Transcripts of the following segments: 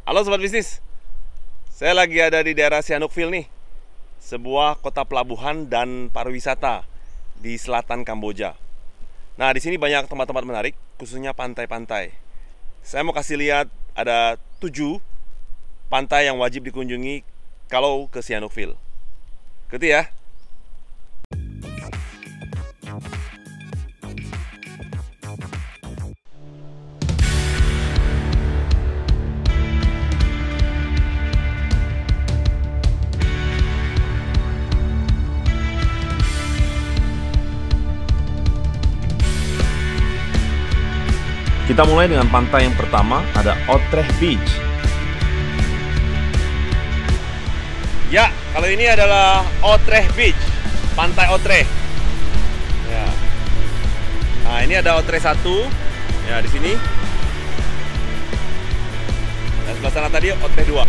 Halo Sobat Bisnis, saya lagi ada di daerah Sihanoukville nih, sebuah kota pelabuhan dan pariwisata di selatan Kamboja. Nah, di sini banyak tempat-tempat menarik, khususnya pantai-pantai. Saya mau kasih lihat ada 7 pantai yang wajib dikunjungi kalau ke Sihanoukville. Ikuti ya. Kita mulai dengan pantai yang pertama, ada Otreh Beach. Ya, kalau ini adalah Otreh Beach, Pantai Otreh. Ya. Nah, ini ada Otreh 1. Ya, di sini. Dan sebelah sana tadi Otreh 2.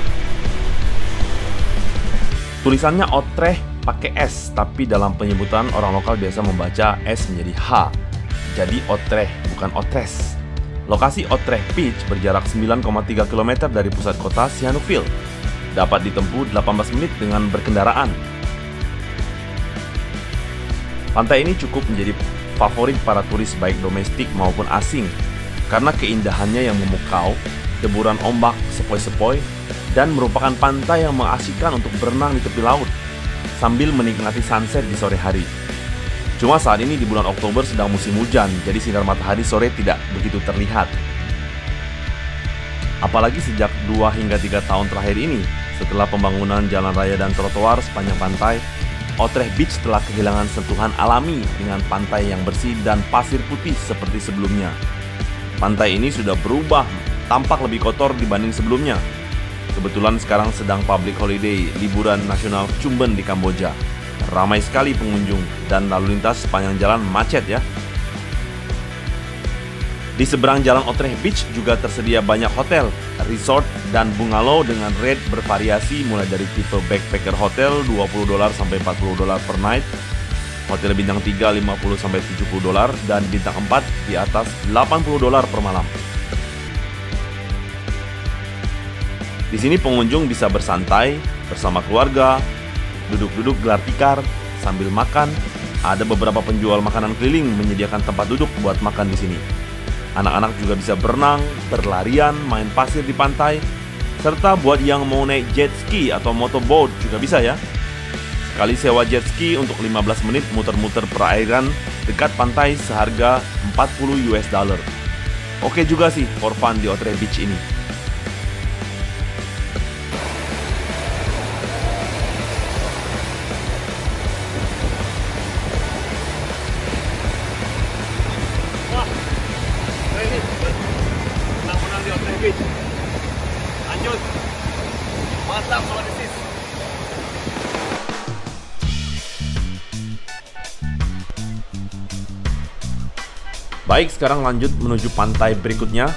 Tulisannya Otreh pakai S, tapi dalam penyebutan orang lokal biasa membaca S menjadi H. Jadi Otreh, bukan Otres. Lokasi Otreh Beach berjarak 9,3 km dari pusat kota Sihanoukville. Dapat ditempuh 18 menit dengan berkendaraan. Pantai ini cukup menjadi favorit para turis baik domestik maupun asing karena keindahannya yang memukau, deburan ombak sepoi-sepoi, dan merupakan pantai yang mengasyikkan untuk berenang di tepi laut sambil menikmati sunset di sore hari. Cuma saat ini di bulan Oktober sedang musim hujan, jadi sinar matahari sore tidak begitu terlihat. Apalagi sejak 2 hingga 3 tahun terakhir ini, setelah pembangunan jalan raya dan trotoar sepanjang pantai, Otreh Beach telah kehilangan sentuhan alami dengan pantai yang bersih dan pasir putih seperti sebelumnya. Pantai ini sudah berubah, tampak lebih kotor dibanding sebelumnya. Kebetulan sekarang sedang public holiday, liburan nasional Chumben di Kamboja. Ramai sekali pengunjung dan lalu lintas sepanjang jalan macet ya. Di seberang jalan Otreh Beach juga tersedia banyak hotel, resort, dan bungalow dengan rate bervariasi mulai dari tipe backpacker hotel $20 sampai $40 per night, hotel bintang 3 $50 sampai $70, dan bintang 4 di atas $80 per malam. Di sini pengunjung bisa bersantai bersama keluarga, duduk-duduk gelar tikar sambil makan. Ada beberapa penjual makanan keliling menyediakan tempat duduk buat makan di sini. Anak-anak juga bisa berenang, berlarian, main pasir di pantai, serta buat yang mau naik jet ski atau motorboat juga bisa ya. Sekali sewa jet ski untuk 15 menit muter-muter perairan dekat pantai seharga $40. Oke juga sih for fun di Otreh Beach ini. Di Otreh Beach. Lanjut. Mantap Sobat Bisnis. Baik, sekarang lanjut menuju pantai berikutnya.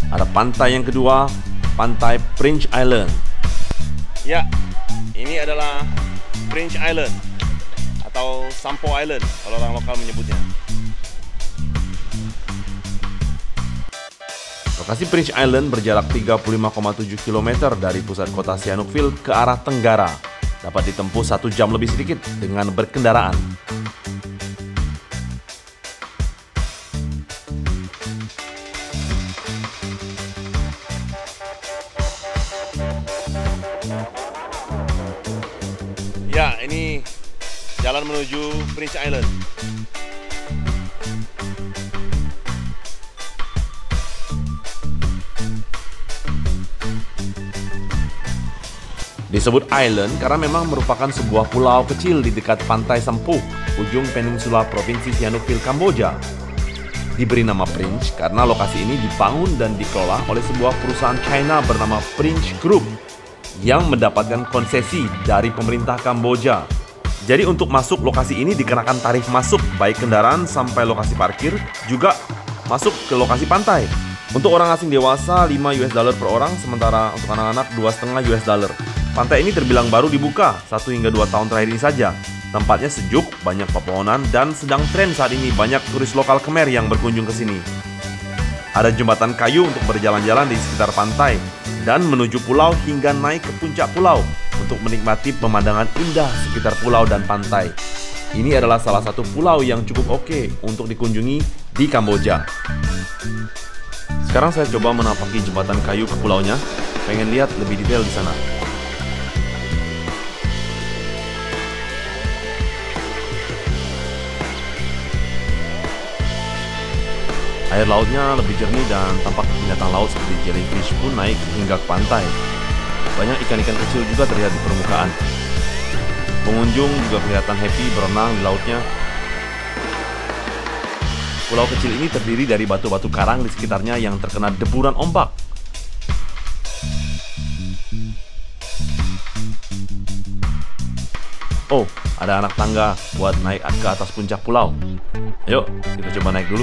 Ada pantai yang kedua, Pantai Prince Island. Ya, ini adalah Prince Island atau Sampo Island kalau orang lokal menyebutnya. Lokasi Prince Island berjarak 35,7 km dari pusat kota Sihanoukville ke arah tenggara. Dapat ditempuh 1 jam lebih sedikit dengan berkendaraan. Ya, ini jalan menuju Prince Island. Disebut island karena memang merupakan sebuah pulau kecil di dekat pantai Sempuh, ujung peninsula provinsi Sihanoukville, Kamboja. Diberi nama Prince karena lokasi ini dibangun dan dikelola oleh sebuah perusahaan China bernama Prince Group yang mendapatkan konsesi dari pemerintah Kamboja. Jadi untuk masuk lokasi ini dikenakan tarif masuk baik kendaraan sampai lokasi parkir, juga masuk ke lokasi pantai. Untuk orang asing dewasa $5 per orang, sementara untuk anak-anak $2,5. Pantai ini terbilang baru dibuka 1 hingga 2 tahun terakhir ini saja. Tempatnya sejuk, banyak pepohonan, dan sedang tren saat ini banyak turis lokal Khmer yang berkunjung ke sini. Ada jembatan kayu untuk berjalan-jalan di sekitar pantai dan menuju pulau hingga naik ke puncak pulau untuk menikmati pemandangan indah sekitar pulau dan pantai. Ini adalah salah satu pulau yang cukup oke untuk dikunjungi di Kamboja. Sekarang saya coba menapaki jembatan kayu ke pulaunya, pengen lihat lebih detail di sana. Air lautnya lebih jernih dan tampak binatang laut seperti jellyfish pun naik hingga ke pantai. Banyak ikan-ikan kecil juga terlihat di permukaan. Pengunjung juga kelihatan happy berenang di lautnya. Pulau kecil ini terdiri dari batu-batu karang di sekitarnya yang terkena deburan ombak. Oh, ada anak tangga buat naik ke atas puncak pulau. Ayo, kita coba naik dulu.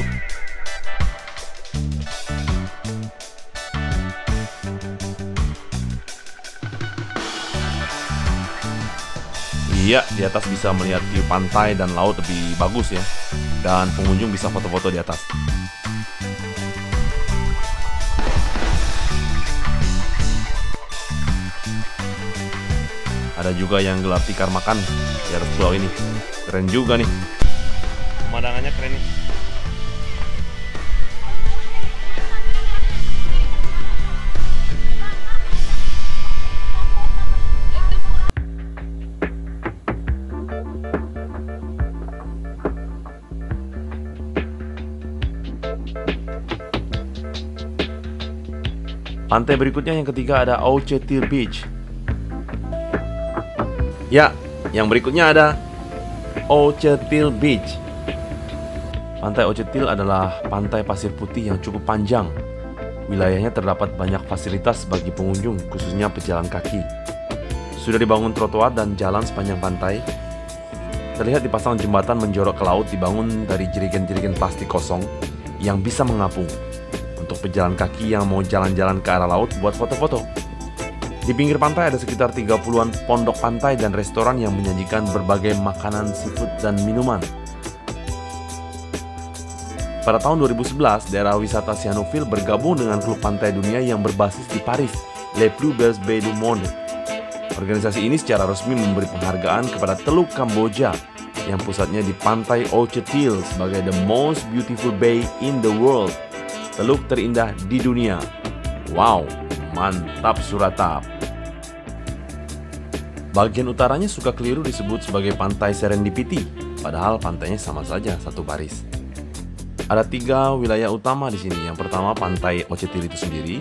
Iya, di atas bisa melihat view pantai dan laut lebih bagus ya. Dan pengunjung bisa foto-foto di atas. Ada juga yang gelar tikar makan di atas pulau ini. Keren juga nih. Pemandangannya keren nih. Pantai berikutnya yang ketiga ada Ao Che Til Beach. Ya, yang berikutnya ada Ao Che Til Beach. Pantai Ao Che Til adalah pantai pasir putih yang cukup panjang. Wilayahnya terdapat banyak fasilitas bagi pengunjung, khususnya pejalan kaki. Sudah dibangun trotoar dan jalan sepanjang pantai. Terlihat dipasang jembatan menjorok ke laut dibangun dari jerigen-jerigen plastik kosong yang bisa mengapung. Untuk pejalan kaki yang mau jalan-jalan ke arah laut buat foto-foto. Di pinggir pantai ada sekitar 30-an pondok pantai dan restoran yang menyajikan berbagai makanan seafood dan minuman. Pada tahun 2011, daerah wisata Sihanoukville bergabung dengan klub pantai dunia yang berbasis di Paris, Les Plus Belles Baies du Monde. Organisasi ini secara resmi memberi penghargaan kepada Teluk Kamboja yang pusatnya di pantai Ao Che Til sebagai the most beautiful bay in the world. Teluk terindah di dunia. Wow, mantap Suratap. Bagian utaranya suka keliru disebut sebagai pantai Serendipity, padahal pantainya sama saja, satu baris. Ada 3 wilayah utama di sini. Yang pertama pantai Ao Che Til itu sendiri,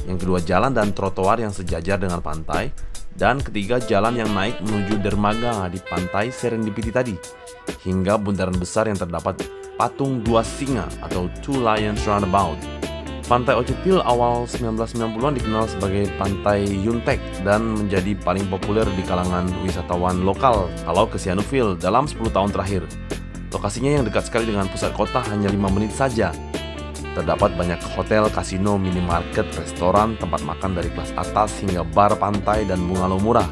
yang kedua jalan dan trotoar yang sejajar dengan pantai, dan ketiga jalan yang naik menuju dermaga di pantai Serendipity tadi, hingga bundaran besar yang terdapat patung 2 singa atau Two Lions Roundabout. Pantai Ao Che Til awal 1990-an dikenal sebagai Pantai Yuntek dan menjadi paling populer di kalangan wisatawan lokal kalau ke Sihanoukville dalam 10 tahun terakhir. Lokasinya yang dekat sekali dengan pusat kota hanya 5 menit saja. Terdapat banyak hotel, kasino, minimarket, restoran, tempat makan dari kelas atas hingga bar pantai dan bungalow murah.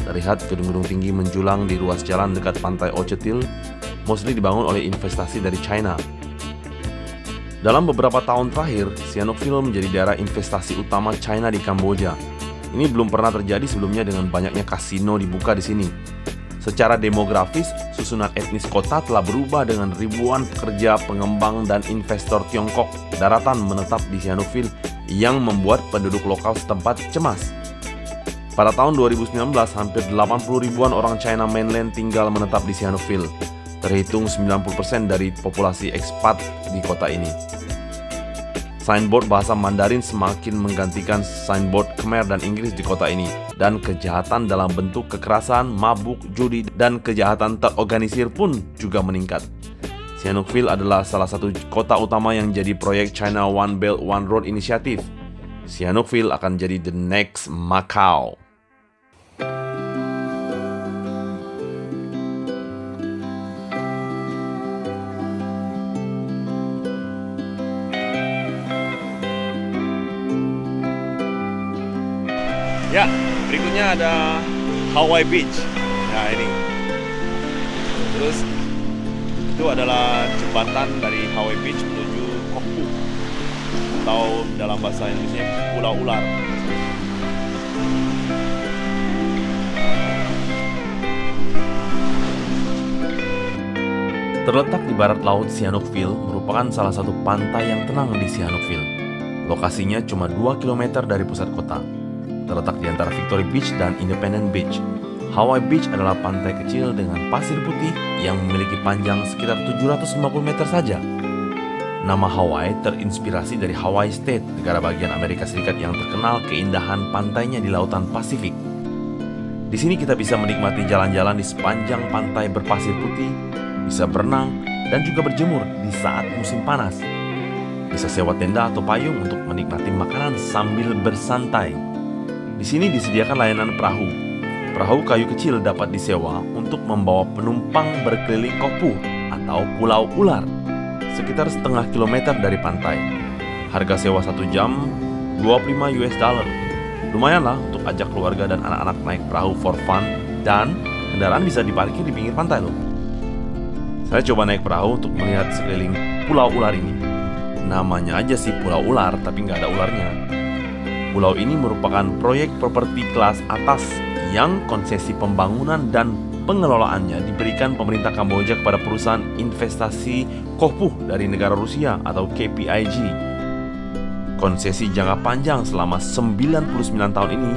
Terlihat gedung-gedung tinggi menjulang di ruas jalan dekat pantai Ao Che Til, mostly dibangun oleh investasi dari China. Dalam beberapa tahun terakhir, Sihanoukville menjadi daerah investasi utama China di Kamboja. Ini belum pernah terjadi sebelumnya dengan banyaknya kasino dibuka di sini. Secara demografis, susunan etnis kota telah berubah dengan ribuan pekerja, pengembang, dan investor Tiongkok daratan menetap di Sihanoukville yang membuat penduduk lokal setempat cemas. Pada tahun 2019, hampir 80 ribuan orang China mainland tinggal menetap di Sihanoukville. Terhitung 90% dari populasi ekspat di kota ini. Signboard bahasa Mandarin semakin menggantikan signboard Khmer dan Inggris di kota ini. Dan kejahatan dalam bentuk kekerasan, mabuk, judi, dan kejahatan terorganisir pun juga meningkat. Sihanoukville adalah salah satu kota utama yang jadi proyek China One Belt One Road Initiative. Sihanoukville akan jadi the next Macau. Ya, berikutnya ada Hawaii Beach. Nah ini. Terus itu adalah jembatan dari Hawaii Beach menuju Kok Pu. atau dalam bahasa Indonesia Pulau Ular. Terletak di barat laut Sihanoukville merupakan salah satu pantai yang tenang di Sihanoukville. Lokasinya cuma 2 km dari pusat kota. Terletak di antara Victory Beach dan Independence Beach. Hawaii Beach adalah pantai kecil dengan pasir putih yang memiliki panjang sekitar 750 meter saja. Nama Hawaii terinspirasi dari Hawaii State, negara bagian Amerika Serikat yang terkenal keindahan pantainya di lautan Pasifik. Di sini kita bisa menikmati jalan-jalan di sepanjang pantai berpasir putih, bisa berenang, dan juga berjemur di saat musim panas. Bisa sewa tenda atau payung untuk menikmati makanan sambil bersantai. Di sini disediakan layanan perahu. Perahu kayu kecil dapat disewa untuk membawa penumpang berkeliling Koh atau Pulau Ular, sekitar setengah kilometer dari pantai. Harga sewa 1 jam $25. Lumayanlah untuk ajak keluarga dan anak-anak naik perahu for fun, dan kendaraan bisa diparkir di pinggir pantai loh. Saya coba naik perahu untuk melihat sekeliling Pulau Ular ini. Namanya aja sih Pulau Ular, tapi nggak ada ularnya. Pulau ini merupakan proyek properti kelas atas yang konsesi pembangunan dan pengelolaannya diberikan pemerintah Kamboja kepada perusahaan investasi Koh dari negara Rusia atau KPIG. Konsesi jangka panjang selama 99 tahun ini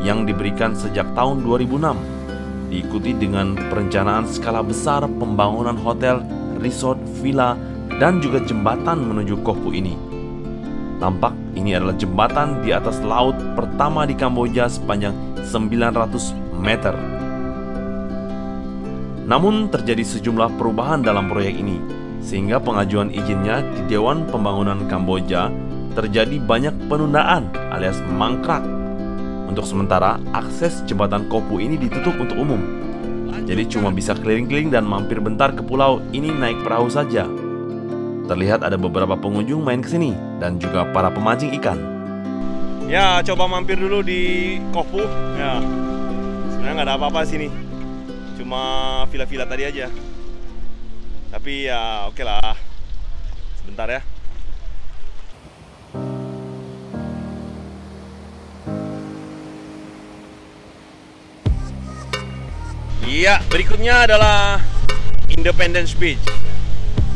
yang diberikan sejak tahun 2006, diikuti dengan perencanaan skala besar pembangunan hotel, resort, villa, dan juga jembatan menuju Koh ini. Tampak ini adalah jembatan di atas laut pertama di Kamboja sepanjang 900 meter. Namun terjadi sejumlah perubahan dalam proyek ini, sehingga pengajuan izinnya di Dewan Pembangunan Kamboja terjadi banyak penundaan alias mangkrak. Untuk sementara, akses jembatan Koh ini ditutup untuk umum. Jadi cuma bisa keliling-keliling dan mampir bentar ke pulau ini naik perahu saja. Terlihat ada beberapa pengunjung main kesini dan juga para pemancing ikan. Ya, coba mampir dulu di Koh. Ya, sebenarnya nggak ada apa-apa sini, cuma villa-villa tadi aja. Tapi ya oke lah, sebentar ya. Iya, berikutnya adalah Independence Beach.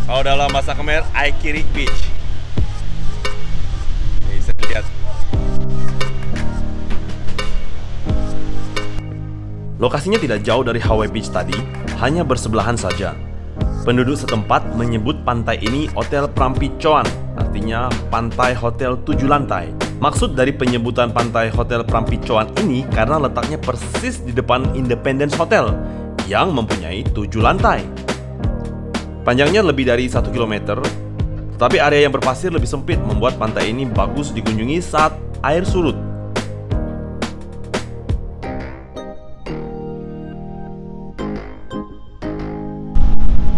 Kalau dalam bahasa Khmer, Aikirik Beach. Nih, bisa lihat. Lokasinya tidak jauh dari Hawaii Beach tadi, hanya bersebelahan saja. Penduduk setempat menyebut pantai ini Hotel Prampicoan, artinya pantai hotel 7 lantai. Maksud dari penyebutan pantai Hotel Prampicoan ini karena letaknya persis di depan Independence Hotel yang mempunyai 7 lantai. Panjangnya lebih dari 1 km, tetapi area yang berpasir lebih sempit membuat pantai ini bagus dikunjungi saat air surut.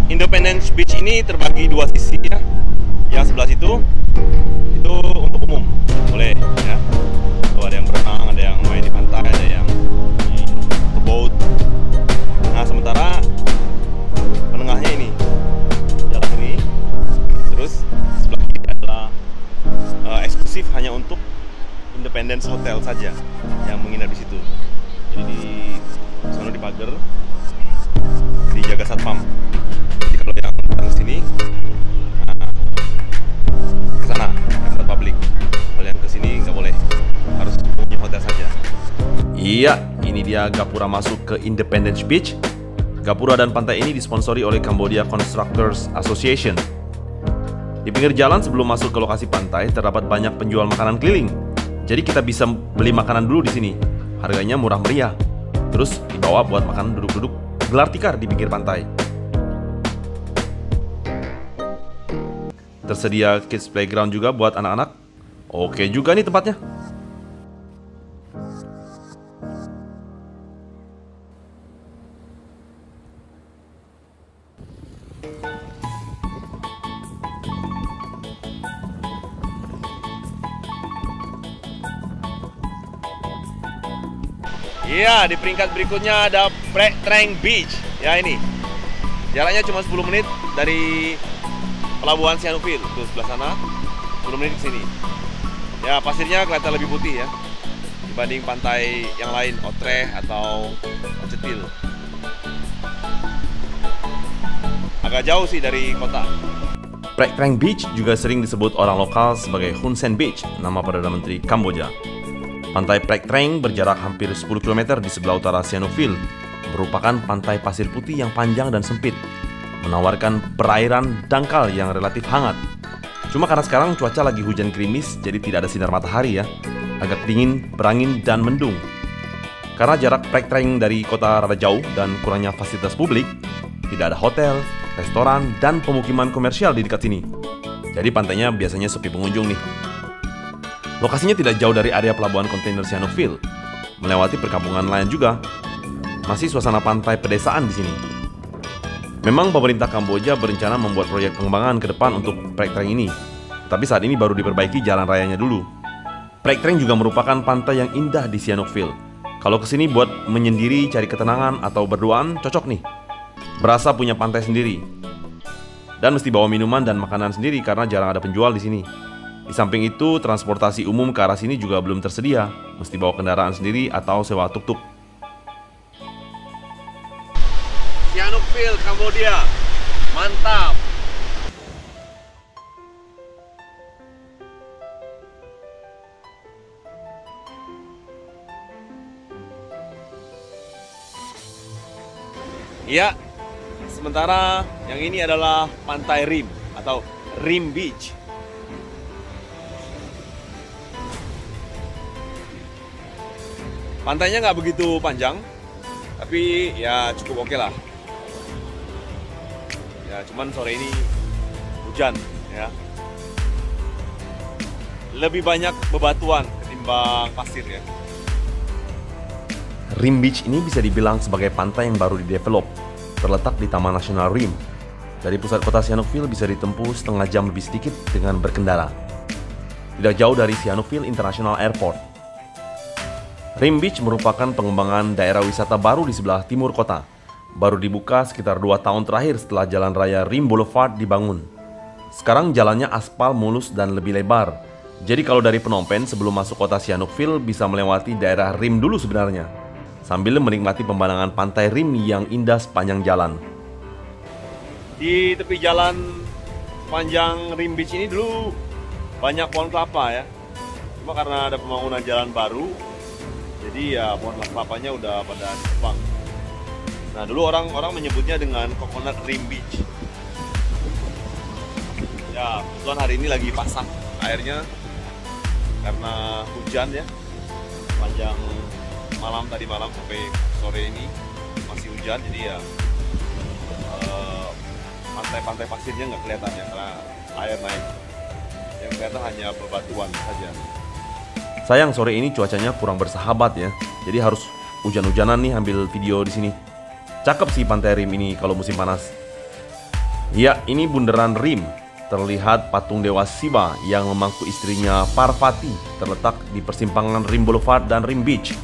Independence Beach ini terbagi 2 sisi ya. Yang sebelah situ itu untuk umum, boleh ya. Tuh ada yang berenang, ada yang main di pantai, ada yang ke boat. Nah, sementara penengahnya ini jalan ini, terus sebelah kiri adalah eksklusif hanya untuk Independence Hotel saja yang menginap di situ. Jadi di sana dipagar, dijaga satpam. Jadi kalau yang datang ke sini, ke sana yang buat publik. Kalau yang ke sini nggak boleh, harus punya hotel saja. Iya, ini dia gapura masuk ke Independence Beach. Gapura dan pantai ini disponsori oleh Cambodia Constructors Association. Di pinggir jalan sebelum masuk ke lokasi pantai terdapat banyak penjual makanan keliling. Jadi kita bisa beli makanan dulu di sini. Harganya murah meriah. Terus dibawa buat makan duduk-duduk gelar tikar di pinggir pantai. Tersedia kids playground juga buat anak-anak. Oke juga nih tempatnya. Iya, di peringkat berikutnya ada Prek Trang Beach. Ya ini, jaraknya cuma 10 menit dari pelabuhan Sihanoukville. Tuh sebelah sana, 10 menit ke sini. Ya, pasirnya kelihatan lebih putih ya dibanding pantai yang lain, Otreh atau Cetil. Agak jauh sih dari kota. Prek Trang Beach juga sering disebut orang lokal sebagai Hun Sen Beach, nama Perdana Menteri Kamboja. Pantai Prek Trang berjarak hampir 10 km di sebelah utara Sihanouk Ville, merupakan pantai pasir putih yang panjang dan sempit, menawarkan perairan dangkal yang relatif hangat. Cuma karena sekarang cuaca lagi hujan gerimis, jadi tidak ada sinar matahari ya. Agak dingin, berangin, dan mendung. Karena jarak Prek Trang dari kota rada jauh dan kurangnya fasilitas publik, tidak ada hotel, restoran, dan pemukiman komersial di dekat sini. Jadi pantainya biasanya sepi pengunjung nih. Lokasinya tidak jauh dari area pelabuhan kontainer Sihanouk Ville, melewati perkampungan nelayan juga. Masih suasana pantai pedesaan di sini. Memang pemerintah Kamboja berencana membuat proyek pengembangan ke depan untuk Prek Trang ini, tapi saat ini baru diperbaiki jalan rayanya dulu. Prek Trang juga merupakan pantai yang indah di Sihanouk Ville. Kalau kesini buat menyendiri, cari ketenangan, atau berduaan, cocok nih. Berasa punya pantai sendiri. Dan mesti bawa minuman dan makanan sendiri karena jarang ada penjual di sini. Di samping itu, transportasi umum ke arah sini juga belum tersedia. Mesti bawa kendaraan sendiri atau sewa tuk-tuk. Sihanouk Ville, Kamboja. Mantap! Ya, sementara yang ini adalah Pantai Rim atau Rim Beach. Pantainya nggak begitu panjang, tapi ya cukup oke lah. Ya, cuman sore ini hujan ya. Lebih banyak bebatuan ketimbang pasir ya. Rim Beach ini bisa dibilang sebagai pantai yang baru didevelop, terletak di Taman Nasional Rim. Dari pusat kota Sihanouk Ville bisa ditempuh setengah jam lebih sedikit dengan berkendara. Tidak jauh dari Sihanouk Ville International Airport. Rim Beach merupakan pengembangan daerah wisata baru di sebelah timur kota. Baru dibuka sekitar 2 tahun terakhir setelah jalan raya Rim Boulevard dibangun. Sekarang jalannya aspal mulus dan lebih lebar. Jadi kalau dari Phnom Penh sebelum masuk kota Sihanouk Ville bisa melewati daerah Rim dulu sebenarnya, sambil menikmati pemandangan pantai Rim yang indah sepanjang jalan. Di tepi jalan sepanjang Rim Beach ini dulu banyak pohon kelapa ya. Cuma karena ada pembangunan jalan baru, jadi ya pohon kelapanya udah pada tumbang. Nah, dulu orang menyebutnya dengan Coconut Rim Beach. Ya, kebetulan hari ini lagi pasang airnya karena hujan ya. Panjang malam tadi malam sampai sore ini masih hujan, jadi ya pantai-pantai pasirnya nggak kelihatan ya karena air naik. Yang kelihatan hanya bebatuan saja. Sayang sore ini cuacanya kurang bersahabat ya, jadi harus hujan-hujanan nih ambil video di sini. Cakep sih pantai Rim ini kalau musim panas. Ya, ini bundaran Rim. Terlihat patung Dewa Siwa yang memangku istrinya Parvati terletak di persimpangan Rim Boulevard dan Rim Beach.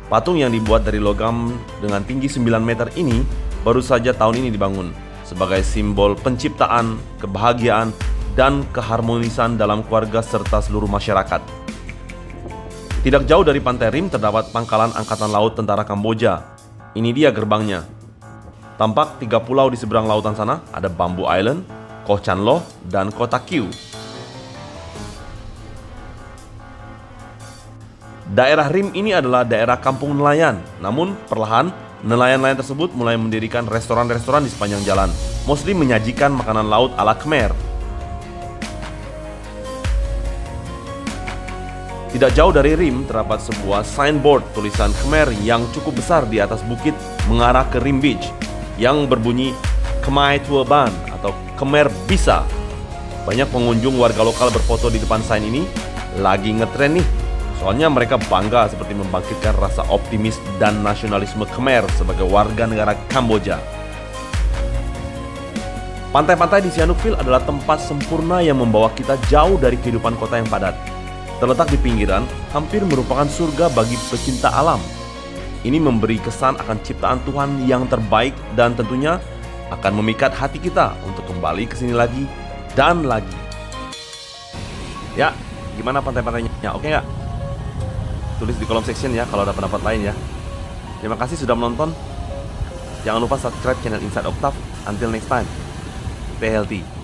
Patung yang dibuat dari logam dengan tinggi 9 meter ini baru saja tahun ini dibangun sebagai simbol penciptaan, kebahagiaan, dan keharmonisan dalam keluarga serta seluruh masyarakat. Tidak jauh dari Pantai Rim terdapat pangkalan Angkatan Laut Tentara Kamboja. Ini dia gerbangnya. Tampak 3 pulau di seberang lautan sana, ada Bamboo Island, Koh Chan Loh, dan Kota Kiu. Daerah Rim ini adalah daerah kampung nelayan. Namun perlahan, nelayan-nelayan tersebut mulai mendirikan restoran-restoran di sepanjang jalan, mostly menyajikan makanan laut ala Khmer. Tidak jauh dari Rim terdapat sebuah signboard tulisan Khmer yang cukup besar di atas bukit mengarah ke Rim Beach yang berbunyi Khmer Tua Ban atau Khmer Bisa. Banyak pengunjung warga lokal berfoto di depan sign ini, lagi ngetren nih. Soalnya mereka bangga seperti membangkitkan rasa optimis dan nasionalisme Khmer sebagai warga negara Kamboja. Pantai-pantai di Sihanouk Ville adalah tempat sempurna yang membawa kita jauh dari kehidupan kota yang padat. Terletak di pinggiran, hampir merupakan surga bagi pecinta alam. Ini memberi kesan akan ciptaan Tuhan yang terbaik dan tentunya akan memikat hati kita untuk kembali ke sini lagi dan lagi. Ya, Gimana pantai-pantainya? Oke nggak? Tulis di kolom section ya kalau ada pendapat lain ya. Terima kasih sudah menonton. Jangan lupa subscribe channel Inside Octave. Until next time, stay healthy.